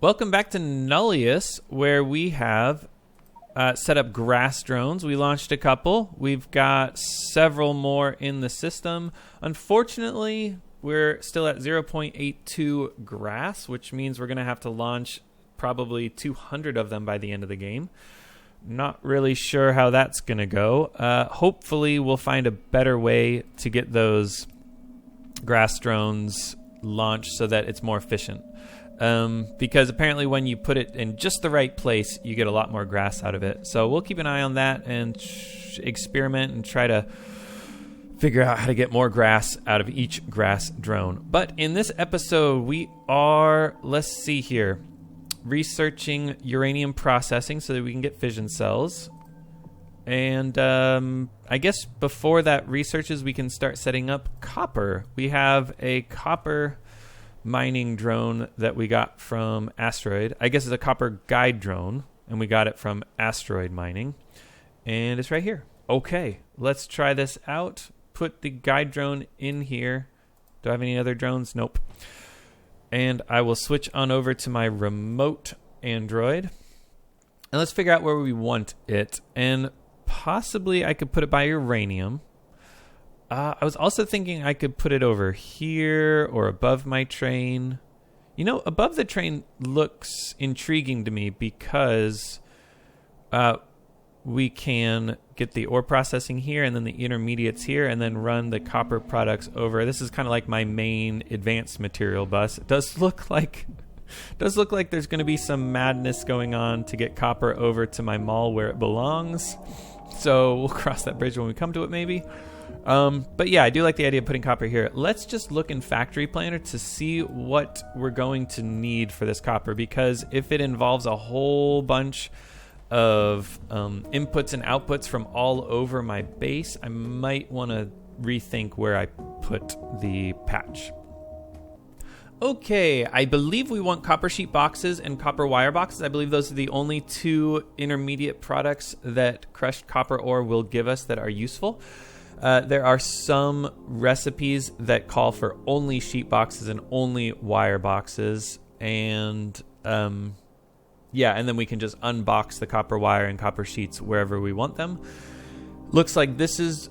Welcome back to Nullius, where we have set up grass drones. We launched a couple. We've got several more in the system. Unfortunately, we're still at 0.82 grass, which means we're going to have to launch probably 200 of them by the end of the game. Not really sure how that's going to go. Hopefully, we'll find a better way to get those grass drones launched so that it's more efficient. Because apparently when you put it in just the right place, you get a lot more grass out of it. So we'll keep an eye on that and experiment and try to figure out how to get more grass out of each grass drone. But in this episode, we are, let's see here, researching uranium processing so that we can get fission cells. And I guess before that researches, we can start setting up copper. We have a copper mining drone that we got from Asteroid. I guess it's a copper guide drone, and we got it from Asteroid Mining. And it's right here. Okay, let's try this out. Put the guide drone in here. Do I have any other drones? Nope. And I will switch on over to my remote Android. And let's figure out where we want it. And possibly I could put it by uranium. I was also thinking I could put it over here or above my train. You know, above the train looks intriguing to me because we can get the ore processing here and then the intermediates here and then run the copper products over. This is kind of like my main advanced material bus. It does look like there's going to be some madness going on to get copper over to my mall where it belongs. So we'll cross that bridge when we come to it maybe. But yeah, I do like the idea of putting copper here. Let's just look in Factory Planner to see what we're going to need for this copper, because if it involves a whole bunch of inputs and outputs from all over my base, I might want to rethink where I put the patch. Okay, I believe we want copper sheet boxes and copper wire boxes. I believe those are the only two intermediate products that crushed copper ore will give us that are useful. There are some recipes that call for only sheet boxes and only wire boxes. And and then we can just unbox the copper wire and copper sheets wherever we want them. Looks like this is,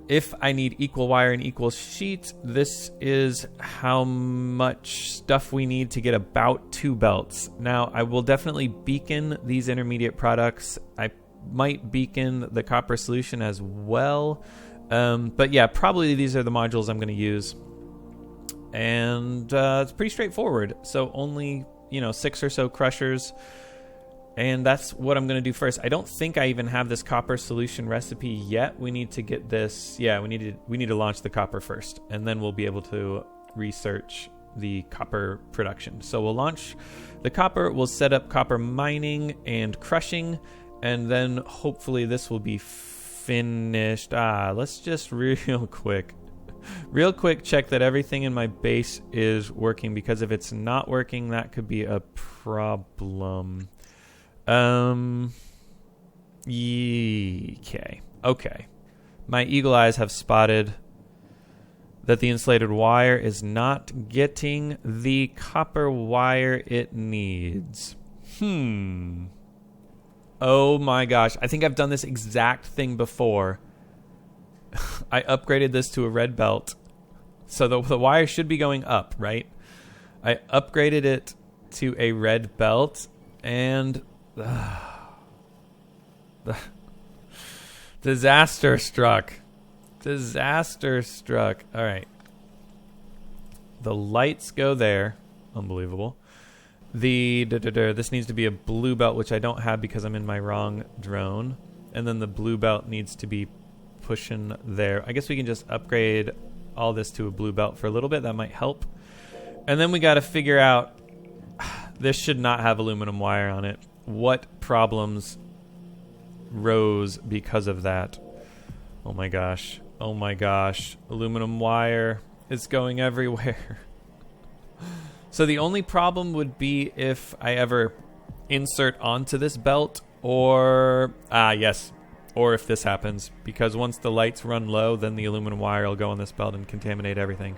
if I need equal wire and equal sheet, this is how much stuff we need to get about 2 belts. Now, I will definitely beacon these intermediate products. I might beacon the copper solution as well. But yeah, probably these are the modules I'm going to use. And it's pretty straightforward. So only, 6 or so crushers. And that's what I'm going to do first. I don't think I even have this copper solution recipe yet. We need to get this. Yeah, we need to launch the copper first. And then we'll be able to research the copper production. So we'll launch the copper. We'll set up copper mining and crushing. And then hopefully this will be finished. Let's just real quick check that everything in my base is working, because if it's not working, that could be a problem. Okay. My eagle eyes have spotted that the insulated wire is not getting the copper wire it needs. Oh my gosh, I think I've done this exact thing before. I upgraded this to a red belt. So the wire should be going up, right? I upgraded it to a red belt and disaster struck. All right. The lights go there. Unbelievable. This needs to be a blue belt, which I don't have because I'm in my wrong drone. And then the blue belt needs to be pushing there. I guess we can just upgrade all this to a blue belt for a little bit. That might help. And then we got to figure out, this should not have aluminum wire on it. What problems rose because of that? Oh my gosh. Aluminum wire is going everywhere. So the only problem would be if I ever insert onto this belt, or if this happens, because once the lights run low, then the aluminum wire will go on this belt and contaminate everything.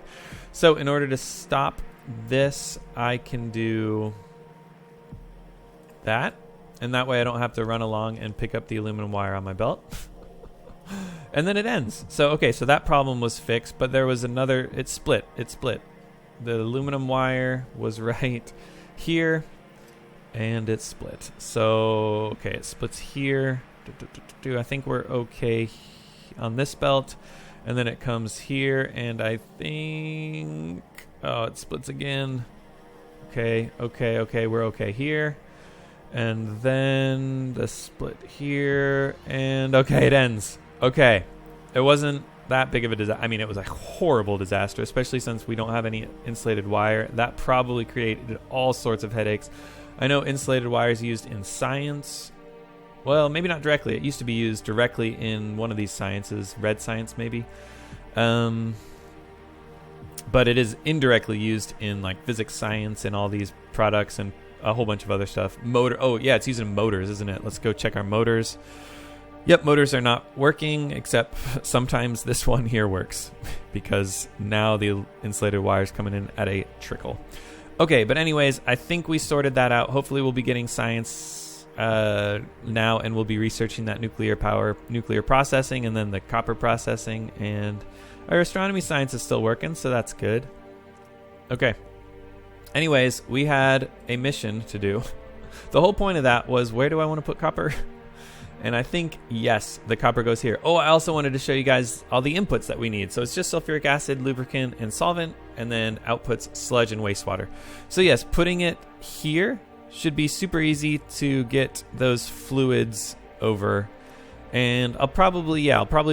So in order to stop this, I can do that. And that way I don't have to run along and pick up the aluminum wire on my belt. And then it ends. So, okay, so that problem was fixed, but there was another, it split. The aluminum wire was right here, and it split. So, okay, it splits here. I think we're okay on this belt. And then it comes here, and I think, oh, it splits again. Okay, we're okay here. And then the split here, and okay, it ends. Okay, it wasn't that big of a disaster. I mean, it was a horrible disaster, especially since we don't have any insulated wire. That probably created all sorts of headaches. I know insulated wire is used in science. Well, maybe not directly. It used to be used directly in one of these sciences, red science maybe. But it is indirectly used in like physics science and all these products and a whole bunch of other stuff. Oh yeah, it's used in motors, isn't it? Let's go check our motors. Yep, motors are not working, except sometimes this one here works because now the insulated wire is coming in at a trickle. Okay, but anyways, I think we sorted that out. Hopefully we'll be getting science now, and we'll be researching that nuclear processing, and then the copper processing, and our astronomy science is still working, so that's good. Okay. Anyways, we had a mission to do. The whole point of that was, where do I want to put copper? And I think, yes, the copper goes here. Oh, I also wanted to show you guys all the inputs that we need. So it's just sulfuric acid, lubricant, and solvent, and then outputs sludge and wastewater. So yes, putting it here should be super easy to get those fluids over. And I'll probably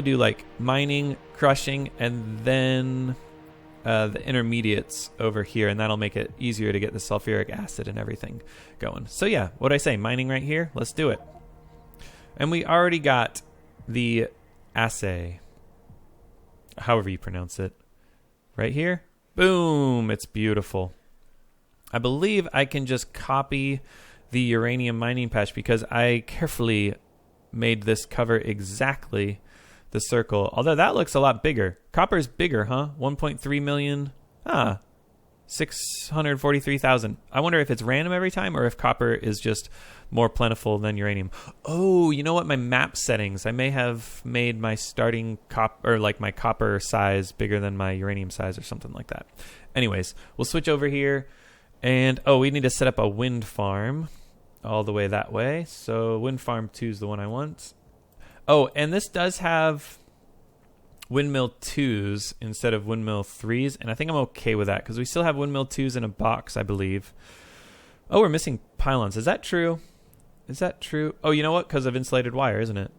do like mining, crushing, and then the intermediates over here, and that'll make it easier to get the sulfuric acid and everything going. So yeah, what'd I say? Mining right here? Let's do it. And we already got the assay, however you pronounce it, right here. Boom, it's beautiful. I believe I can just copy the uranium mining patch because I carefully made this cover exactly the circle. Although that looks a lot bigger. Copper's bigger, huh? 1.3 million. 643,000. I wonder if it's random every time or if copper is just more plentiful than uranium. Oh, you know what? My map settings. I may have made my starting my copper size bigger than my uranium size or something like that. Anyways, we'll switch over here. And, we need to set up a wind farm all the way that way. So wind farm 2 is the one I want. Oh, and this does have windmill 2s instead of windmill 3s, and I think I'm okay with that because we still have windmill 2s in a box, I believe. Oh, we're missing pylons. Is that true? Is that true? Oh, you know what? Because of insulated wire, isn't it?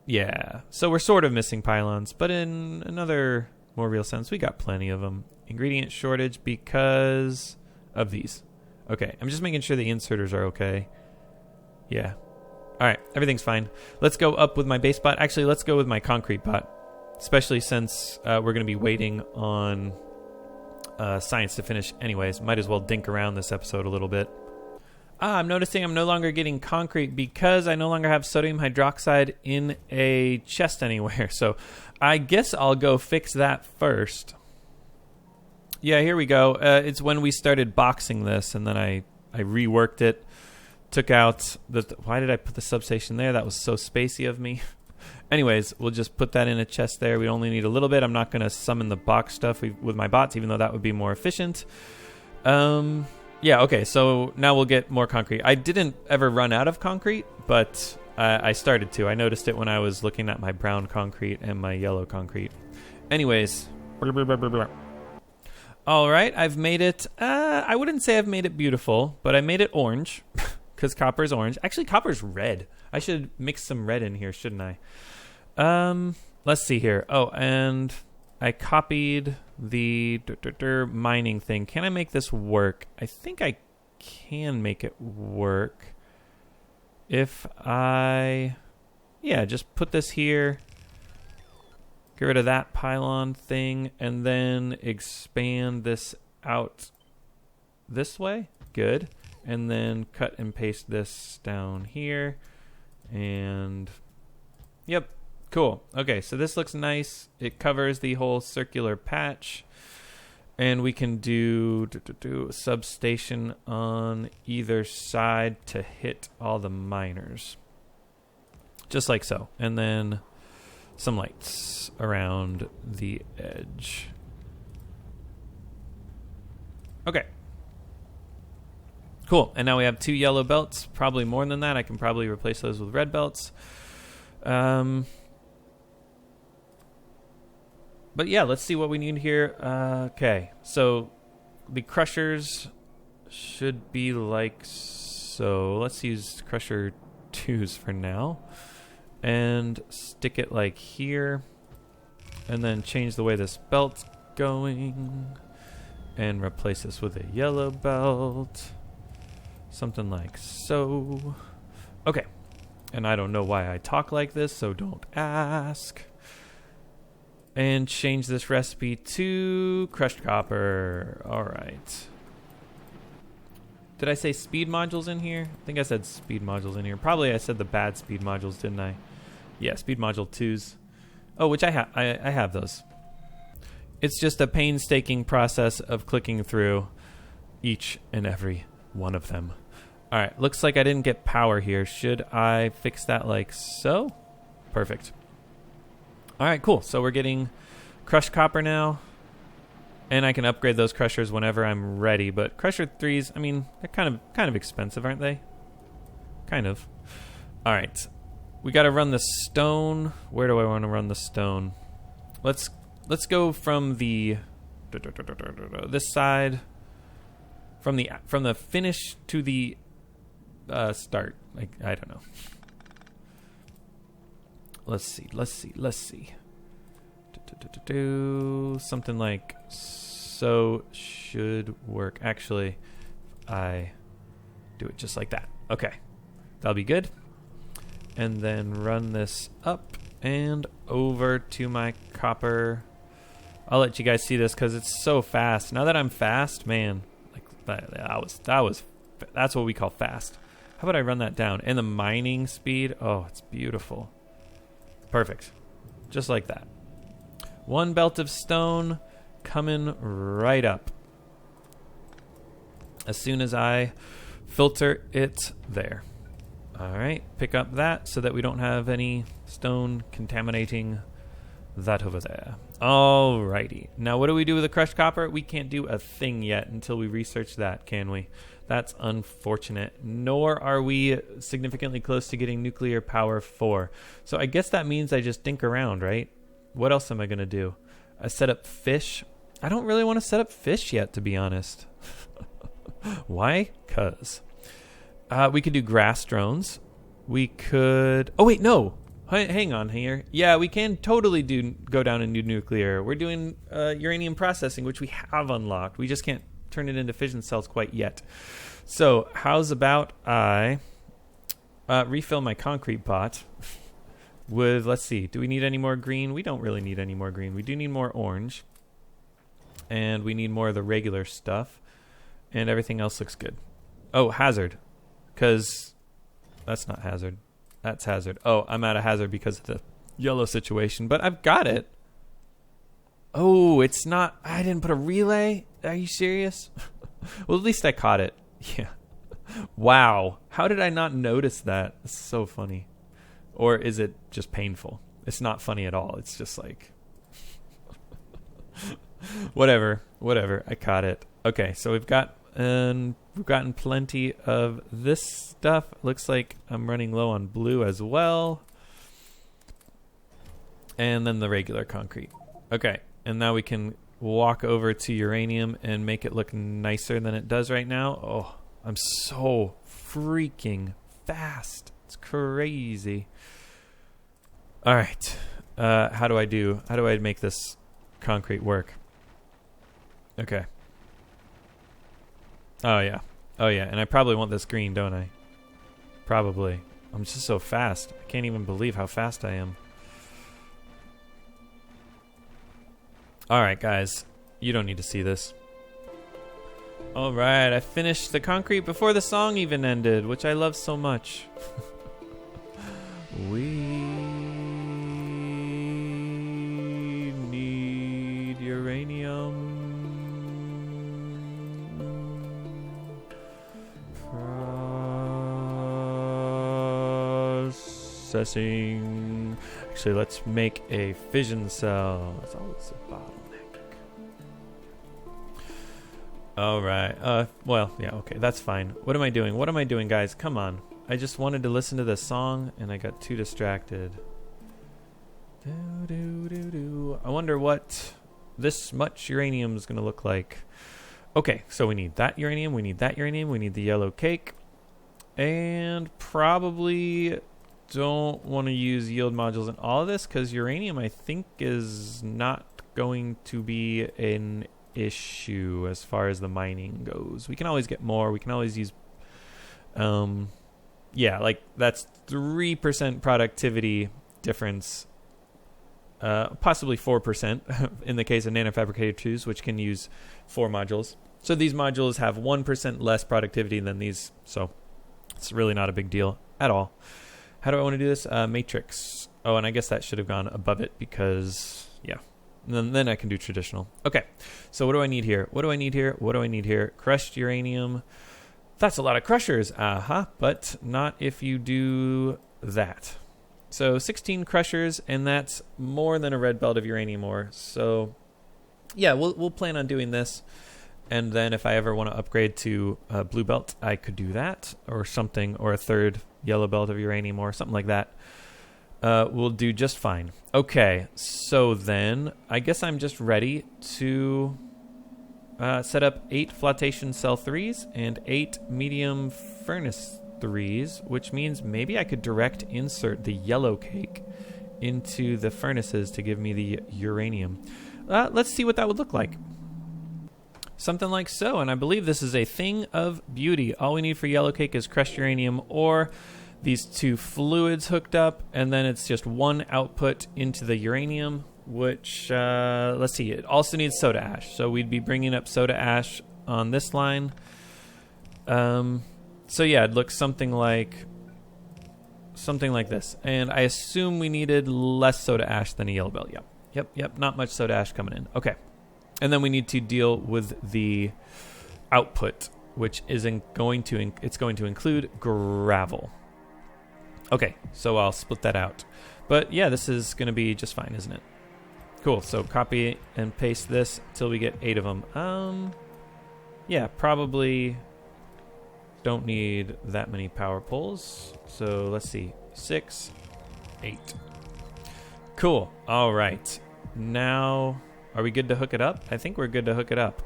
Yeah. So we're sort of missing pylons, but in another more real sense, we got plenty of them. Ingredient shortage because of these. Okay, I'm just making sure the inserters are okay. Yeah. All right, everything's fine. Let's go up with my base bot. Actually, let's go with my concrete bot, especially since we're going to be waiting on science to finish anyways. Might as well dink around this episode a little bit. I'm noticing I'm no longer getting concrete because I no longer have sodium hydroxide in a chest anywhere. So I guess I'll go fix that first. Yeah, here we go. It's when we started boxing this, and then I reworked it. Took out why did I put the substation there? That was so spacey of me. Anyways, we'll just put that in a chest there. We only need a little bit. I'm not going to summon the box stuff with my bots, even though that would be more efficient. Yeah, okay, so now we'll get more concrete. I didn't ever run out of concrete, but I started to. I noticed it when I was looking at my brown concrete and my yellow concrete. Anyways. All right, I've made it. I wouldn't say I've made it beautiful, but I made it orange. Because copper's orange. Actually, copper's red. I should mix some red in here, shouldn't I? Let's see here. Oh, and I copied the mining thing. Can I make this work? I think I can make it work. If I... Yeah, just put this here. Get rid of that pylon thing. And then expand this out this way. Good. And then cut and paste this down here. And yep, cool. Okay, so this looks nice. It covers the whole circular patch. And we can do a substation on either side to hit all the miners. Just like so. And then some lights around the edge. Okay. Cool. And now we have 2 yellow belts. Probably more than that. I can probably replace those with red belts. But yeah, let's see what we need here. Okay, so the crushers should be like so. Let's use crusher 2s for now. And stick it like here. And then change the way this belt's going. And replace this with a yellow belt. Something like so. Okay. And I don't know why I talk like this, so don't ask. And change this recipe to crushed copper. All right. Did I say speed modules in here? I think I said speed modules in here. Probably I said the bad speed modules, didn't I? Yeah, speed module 2s. Oh, which I have those. It's just a painstaking process of clicking through each and every one of them. All right, looks like I didn't get power here. Should I fix that like so? Perfect. All right, cool. So we're getting crushed copper now, and I can upgrade those crushers whenever I'm ready. But crusher 3s, I mean, they're kind of expensive, aren't they? Kind of. All right, we got to run the stone. Where do I want to run the stone? Let's go from the this side, from the finish to the start. Like, I don't know. Let's see. Something like so should work. Actually, I do it just like that. Okay. That'll be good. And then run this up and over to my copper. I'll let you guys see this because it's so fast. Now that I'm fast, man, like that's what we call fast. How about I run that down? And the mining speed, oh, it's beautiful. Perfect. Just like that. 1 belt of stone coming right up. As soon as I filter it there. All right, pick up that so that we don't have any stone contaminating that over there. All righty. Now, what do we do with the crushed copper? We can't do a thing yet until we research that, can we? That's unfortunate. Nor are we significantly close to getting nuclear power 4. So I guess that means I just dink around, right? What else am I going to do? I set up fish. I don't really want to set up fish yet, to be honest. Why? 'Cause we could do grass drones. We could... Oh, wait, no. Hang on here. Yeah, we can totally go down and do nuclear. We're doing uranium processing, which we have unlocked. We just can't turn it into fission cells quite yet. So how's about I refill my concrete pot with, let's see, do we need any more green? We don't really need any more green. We do need more orange. And we need more of the regular stuff. And everything else looks good. Oh, hazard. Because that's not hazard. That's hazard. Oh, I'm out of hazard because of the yellow situation. But I've got it. Oh, it's not... I didn't put a relay? Are you serious? Well, at least I caught it. Yeah. Wow. How did I not notice that? It's so funny. Or is it just painful? It's not funny at all. It's just like... Whatever. I caught it. Okay, so we've gotten plenty of this stuff. Looks like I'm running low on blue as well. And then the regular concrete. Okay, and now we can walk over to uranium and make it look nicer than it does right now. Oh, I'm so freaking fast. It's crazy. All right. How do I make this concrete work? Okay. Oh, yeah. And I probably want this green, don't I? Probably. I'm just so fast. I can't even believe how fast I am. All right, guys. You don't need to see this. All right. I finished the concrete before the song even ended, which I love so much. We need uranium. processing. Actually, let's make a fission cell. That's always a bottleneck. All right. Well, yeah, okay, that's fine. What am I doing? What am I doing, guys? Come on. I just wanted to listen to this song, and I got too distracted. I wonder what this much uranium is going to look like. Okay, so we need that uranium, we need that uranium, we need the yellow cake, and probably don't want to use yield modules in all of this because uranium, I think, is not going to be an issue as far as the mining goes. We can always get more. We can always use, yeah, like that's 3% productivity difference. Possibly 4% in the case of nanofabricated tubes, which can use 4 modules. So these modules have 1% less productivity than these, so it's really not a big deal at all. How do I want to do this? Matrix. Oh, and I guess that should have gone above it because, yeah. And then I can do traditional. Okay, so what do I need here? What do I need here? What do I need here? Crushed uranium. That's a lot of crushers. But not if you do that. So 16 crushers, and that's more than a red belt of uranium ore. So yeah, we'll plan on doing this. And then if I ever want to upgrade to a blue belt, I could do that or something, or a third yellow belt of uranium ore, something like that. We'll do just fine. Okay, so then I guess I'm just ready to set up 8 flotation cell 3s and 8 medium furnace 3s, which means maybe I could direct insert the yellow cake into the furnaces to give me the uranium. Let's see what that would look like. Something like so, and I believe this is a thing of beauty. All we need for yellow cake is crushed uranium or these 2 fluids hooked up, and then it's just 1 output into the uranium, which, let's see, it also needs soda ash. So we'd be bringing up soda ash on this line. So yeah, it looks something like this. And I assume we needed less soda ash than a yellow belt. Yep. Not much soda ash coming in. Okay. And then we need to deal with the output, which isn't going to it's going to include gravel. Okay, so I'll split that out. But yeah, this is going to be just fine, isn't it? Cool. So copy and paste this until we get 8 of them. Yeah, probably don't need that many power poles. So let's see. 6, 8. Cool. All right. Now, are we good to hook it up? I think we're good to hook it up.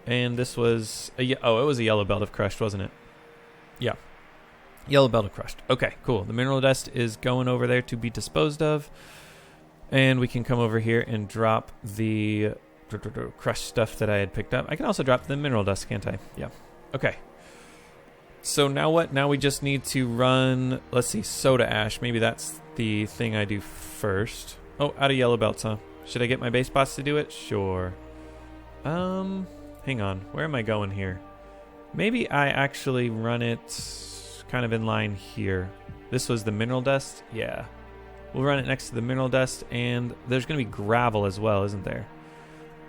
And this was it was a yellow belt of crushed, wasn't it? Yeah. Yellow belt of crushed. Okay, cool. The mineral dust is going over there to be disposed of. And we can come over here and drop the crushed stuff that I had picked up. I can also drop the mineral dust, can't I? Yeah. Okay. So now what? Now we just need to run, let's see, soda ash. Maybe that's the thing I do first. Oh, out of yellow belts, huh? Should I get my base boss to do it? Sure. Hang on. Where am I going here? Maybe I actually run it kind of in line here. This was the mineral dust? Yeah. We'll run it next to the mineral dust, and there's going to be gravel as well, isn't there?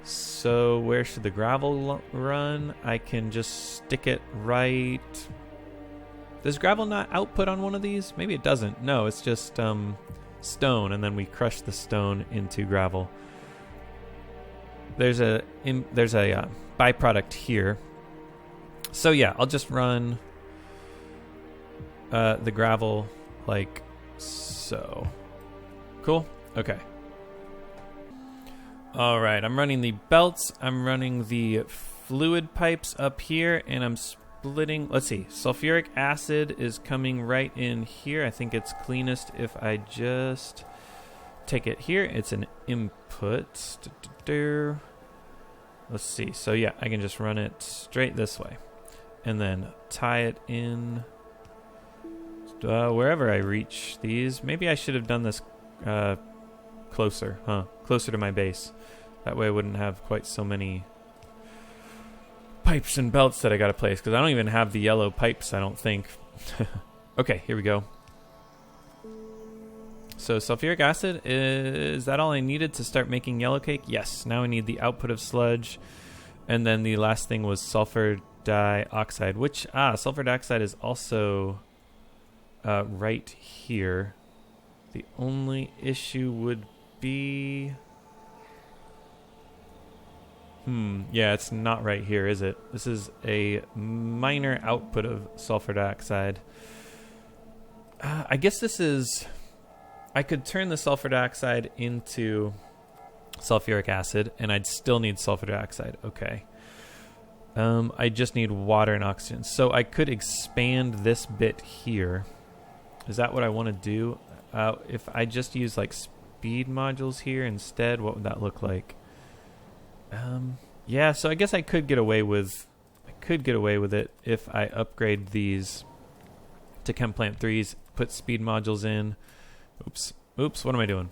So where should the gravel run? I can just stick it right... Does gravel not output on one of these? Maybe it doesn't. No, it's just stone, and then we crush the stone into gravel. There's a byproduct here. So yeah, I'll just run the gravel like so. Cool? Okay. All right, I'm running the belts. I'm running the fluid pipes up here, and I'm splitting. Let's see. Sulfuric acid is coming right in here. I think it's cleanest if I just take it here. It's an input. Let's see. So yeah, I can just run it straight this way, and then tie it in wherever I reach these. Maybe I should have done this closer, closer to my base. That way I wouldn't have quite so many pipes and belts that I gotta place, because I don't even have the yellow pipes, I don't think. Okay, here we go. So sulfuric acid, is that all I needed to start making yellow cake? Yes, now I need the output of sludge. And then the last thing was sulfur dioxide, which, sulfur dioxide is also right here. The only issue would be... yeah, it's not right here, is it? This is a minor output of sulfur dioxide. I guess this is... I could turn the sulfur dioxide into sulfuric acid, and I'd still need sulfur dioxide. Okay. I just need water and oxygen. So I could expand this bit here. Is that what I want to do? If I just use like speed modules here instead, what would that look like? Yeah, so I guess I could get away with it if I upgrade these to Chem Plant 3s, put speed modules in. Oops, what am I doing?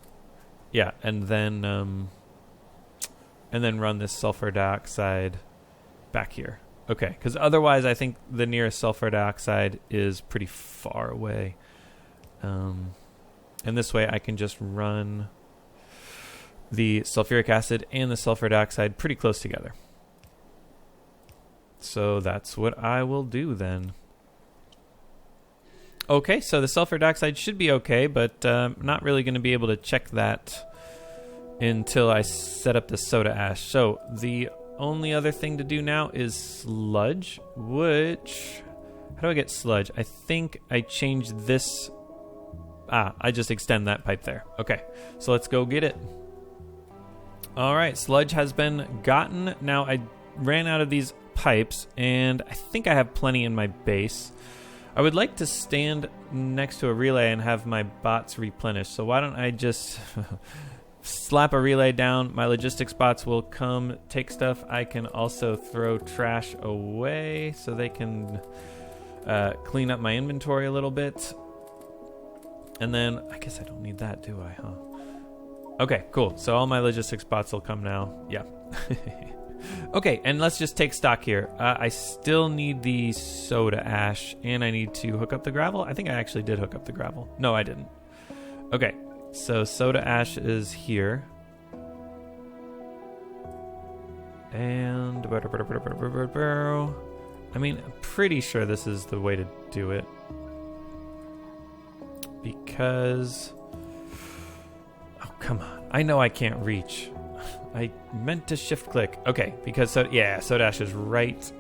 Yeah, and then run this sulfur dioxide back here. Okay, because otherwise I think the nearest sulfur dioxide is pretty far away. And this way I can just run the sulfuric acid and the sulfur dioxide pretty close together. So that's what I will do then. Okay, so the sulfur dioxide should be okay, but I'm not really going to be able to check that until I set up the soda ash. So the only other thing to do now is sludge, which... How do I get sludge? I think I changed this... I just extend that pipe there. Okay, so let's go get it. All right, sludge has been gotten. Now I ran out of these pipes, and I think I have plenty in my base. I would like to stand next to a relay and have my bots replenish. So why don't I just slap a relay down? My logistics bots will come take stuff. I can also throw trash away so they can clean up my inventory a little bit. And then, I guess I don't need that, do I, huh? Okay, cool. So all my logistics bots will come now. Yeah. Okay, and let's just take stock here. I still need the soda ash, and I need to hook up the gravel. I think I actually did hook up the gravel. No, I didn't. Okay, so soda ash is here. And... I mean, I'm pretty sure this is the way to do it. Because... Oh, come on. I know I can't reach. I meant to shift click. Okay, because soda ash is right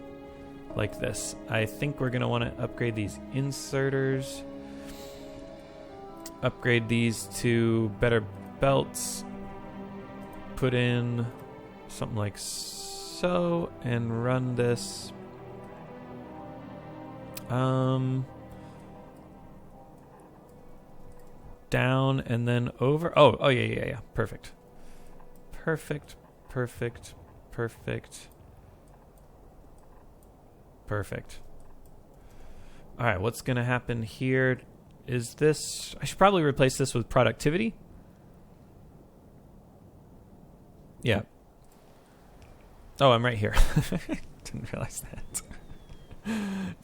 like this. I think we're going to want to upgrade these inserters. Upgrade these to better belts. Put in something like so and run this. Down and then over. Oh yeah. Perfect. All right, what's going to happen here is this... I should probably replace this with productivity. Yeah. Oh, I'm right here. Didn't realize that.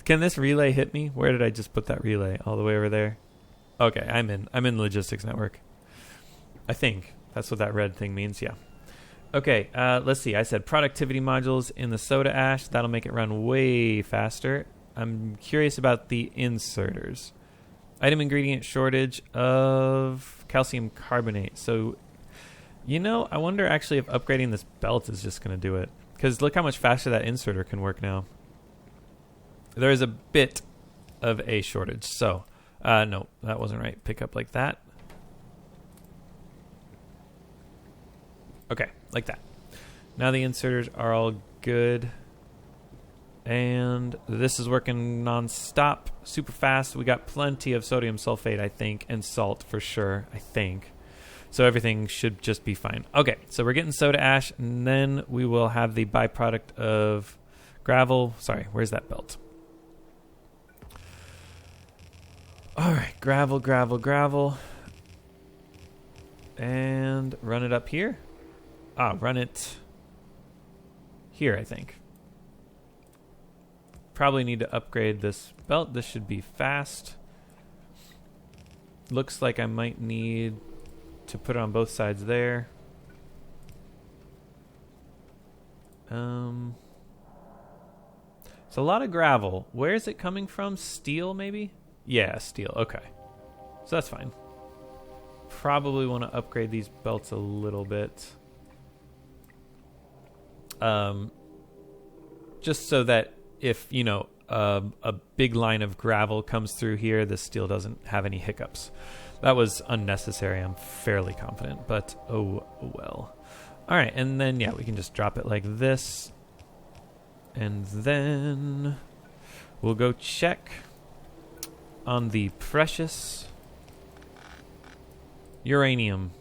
Can this relay hit me? Where did I just put that relay? All the way over there? Okay, I'm in the logistics network. I think that's what that red thing means. Yeah. Okay, let's see. I said productivity modules in the soda ash. That'll make it run way faster. I'm curious about the inserters. Item ingredient shortage of calcium carbonate. So, I wonder actually if upgrading this belt is just going to do it. Because look how much faster that inserter can work now. There is a bit of a shortage. So, no, that wasn't right. Pick up like that. Okay, like that. Now the inserters are all good. And this is working non-stop, super fast. We got plenty of sodium sulfate, I think, and salt for sure, I think. So everything should just be fine. Okay, so we're getting soda ash, and then we will have the byproduct of gravel. Sorry, where's that belt? All right, gravel. And run it up here. Run it here, I think. Probably need to upgrade this belt. This should be fast. Looks like I might need to put it on both sides there. It's a lot of gravel. Where is it coming from? Steel, maybe? Yeah, steel. Okay. So that's fine. Probably want to upgrade these belts a little bit. Just so that if, you know, a big line of gravel comes through here, the steel doesn't have any hiccups. That was unnecessary, I'm fairly confident, but oh well. All right, and then, yeah, we can just drop it like this. And then we'll go check on the precious uranium.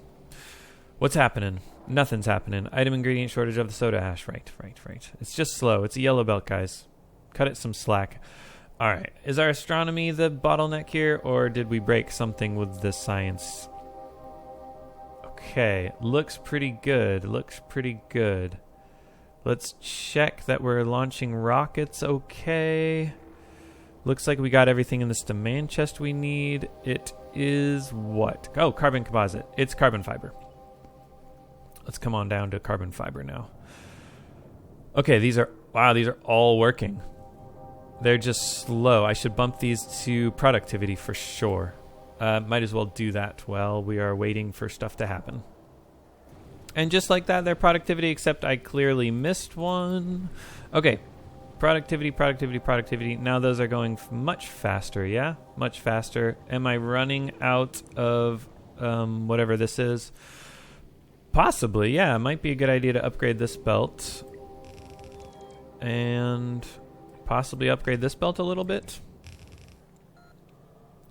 What's happening? Nothing's happening. Item ingredient shortage of the soda ash. Right. It's just slow. It's a yellow belt, guys. Cut it some slack. All right. Is our astronomy the bottleneck here, or did we break something with the science? Okay. Looks pretty good. Let's check that we're launching rockets okay. Looks like we got everything in this demand chest we need. It is what? Oh, carbon composite. It's carbon fiber. Let's come on down to carbon fiber now. Okay, these are all working. They're just slow. I should bump these to productivity for sure. Might as well do that while we are waiting for stuff to happen. And just like that, their productivity, except I clearly missed one. Okay, productivity. Now those are going much faster, yeah? Much faster. Am I running out of whatever this is? Possibly, yeah. It might be a good idea to upgrade this belt. And possibly upgrade this belt a little bit.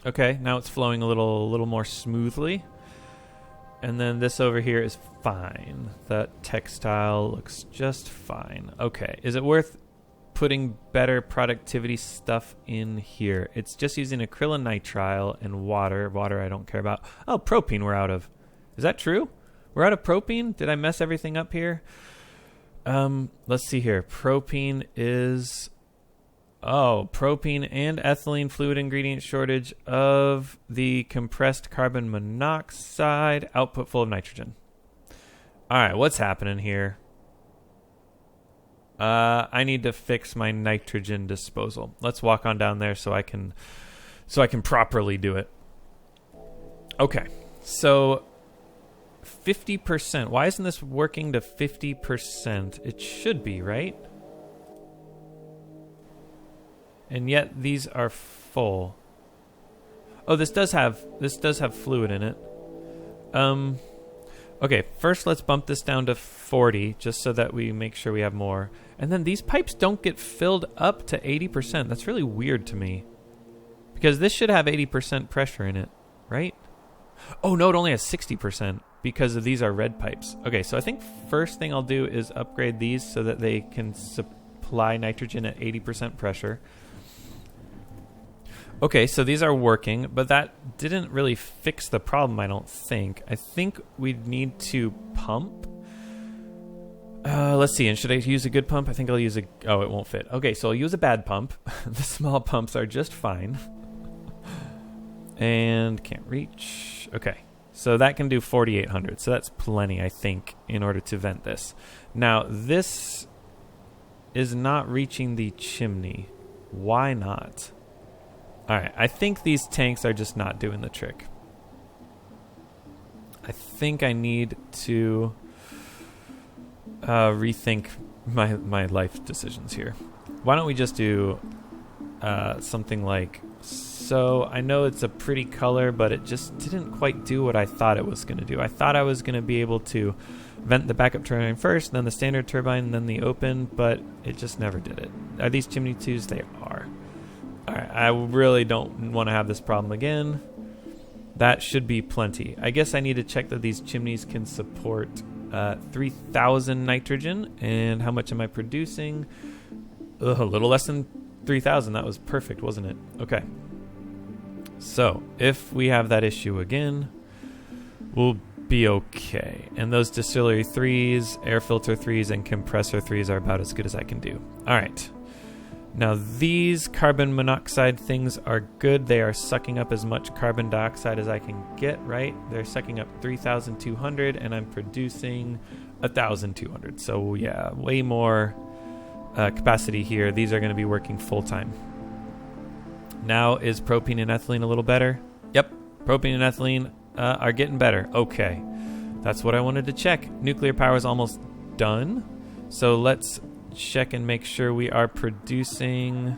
Okay, now it's flowing a little more smoothly. And then this over here is fine. That textile looks just fine. Okay, is it worth putting better productivity stuff in here? It's just using acrylonitrile and water. Water I don't care about. Oh, propene we're out of. Is that true? We're out of propene? Did I mess everything up here? Let's see here. Propene is... Oh, propene and ethylene fluid ingredient shortage of the compressed carbon monoxide, output full of nitrogen. All right, what's happening here? I need to fix my nitrogen disposal. Let's walk on down there so I can properly do it. Okay, so 50%. Why isn't this working to 50%? It should be, right? And yet these are full. Oh, this does have fluid in it. Okay, first let's bump this down to 40 just so that we make sure we have more. And then these pipes don't get filled up to 80%. That's really weird to me. Because this should have 80% pressure in it, right? Oh no, it only has 60% because of these are red pipes. Okay, so I think first thing I'll do is upgrade these so that they can supply nitrogen at 80% pressure. Okay, so these are working, but that didn't really fix the problem, I don't think. I think we'd need to pump. Let's see, and should I use a good pump? I think I'll use oh, it won't fit. Okay, so I'll use a bad pump. The small pumps are just fine. And can't reach. Okay, so that can do 4,800, so that's plenty, I think, in order to vent this. Now, this is not reaching the chimney. Why not? All right, I think these tanks are just not doing the trick. I think I need to rethink my life decisions here. Why don't we just do something like so? I know it's a pretty color, but it just didn't quite do what I thought it was going to do. I thought I was going to be able to vent the backup turbine first, then the standard turbine, and then the open, but it just never did it. Are these chimney twos? They are. Alright, I really don't want to have this problem again. That should be plenty. I guess I need to check that these chimneys can support 3,000 nitrogen. And how much am I producing? A little less than 3,000. That was perfect, wasn't it? Okay. So, if we have that issue again, we'll be okay. And those distillery 3s, air filter 3s, and compressor 3s are about as good as I can do. Alright. Now these carbon monoxide things are good. They are sucking up as much carbon dioxide as I can get, right? They're sucking up 3,200 and I'm producing 1,200. So yeah, way more capacity here. These are going to be working full time. Now is propene and ethylene a little better? Yep, propane and ethylene are getting better. Okay, that's what I wanted to check. Nuclear power is almost done. So let's check and make sure we are producing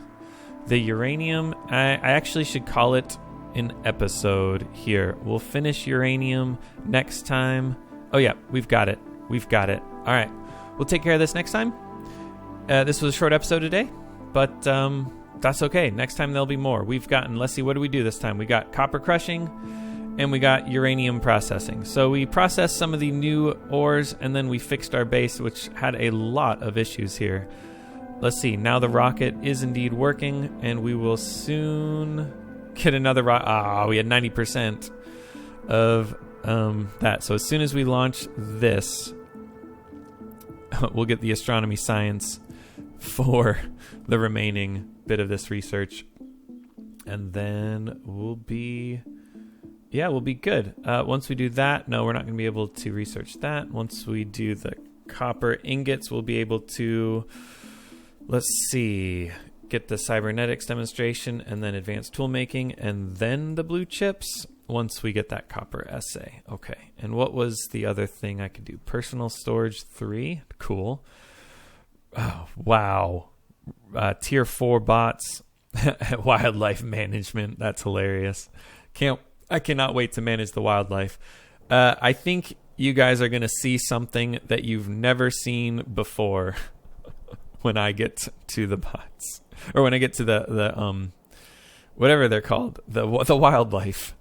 the uranium. I actually should call it an episode here. We'll finish uranium next time. Oh yeah, we've got it. We've got it. All right, we'll take care of this next time. This was a short episode today, but that's okay. Next time there'll be more. We've gotten, let's see, what do we do this time? We got copper crushing and we got uranium processing. So we processed some of the new ores and then we fixed our base, which had a lot of issues here. Let's see. Now the rocket is indeed working and we will soon get another rocket. We had 90% of that. So as soon as we launch this, we'll get the astronomy science for the remaining bit of this research. And then we'll be good. Once we do that, no, we're not going to be able to research that. Once we do the copper ingots, we'll be able to, let's see, get the cybernetics demonstration and then advanced tool making and then the blue chips once we get that copper essay. Okay. And what was the other thing I could do? Personal storage 3. Cool. Oh, wow. Tier 4 bots. Wildlife management. That's hilarious. I cannot wait to manage the wildlife. I think you guys are going to see something that you've never seen before when I get to the bots, or when I get to the whatever they're called, the wildlife.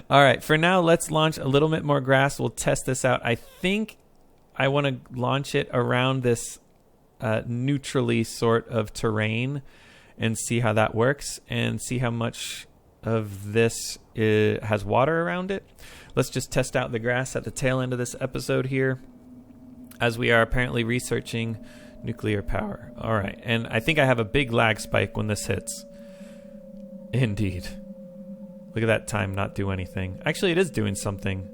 All right, for now, let's launch a little bit more grass. We'll test this out. I think I want to launch it around this neutrally sort of terrain and see how that works and see how much of this has water around it. Let's just test out the grass at the tail end of this episode here, as we are apparently researching nuclear power. All right, and I think I have a big lag spike when this hits. Indeed. Look at that time not do anything. Actually, it is doing something.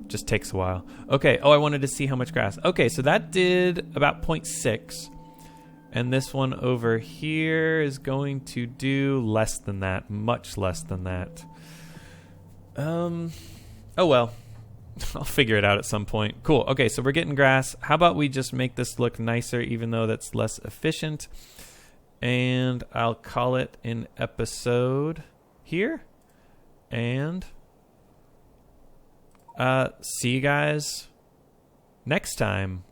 Just takes a while. Okay, I wanted to see how much grass. Okay, so that did about 0.6. And this one over here is going to do less than that. Much less than that. Oh well. I'll figure it out at some point. Cool. Okay, so we're getting grass. How about we just make this look nicer, even though that's less efficient? And I'll call it an episode here. And see you guys next time.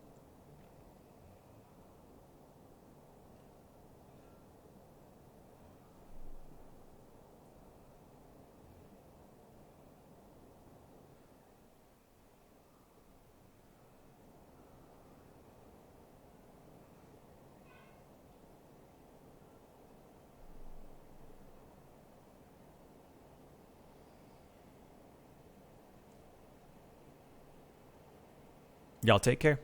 Y'all take care.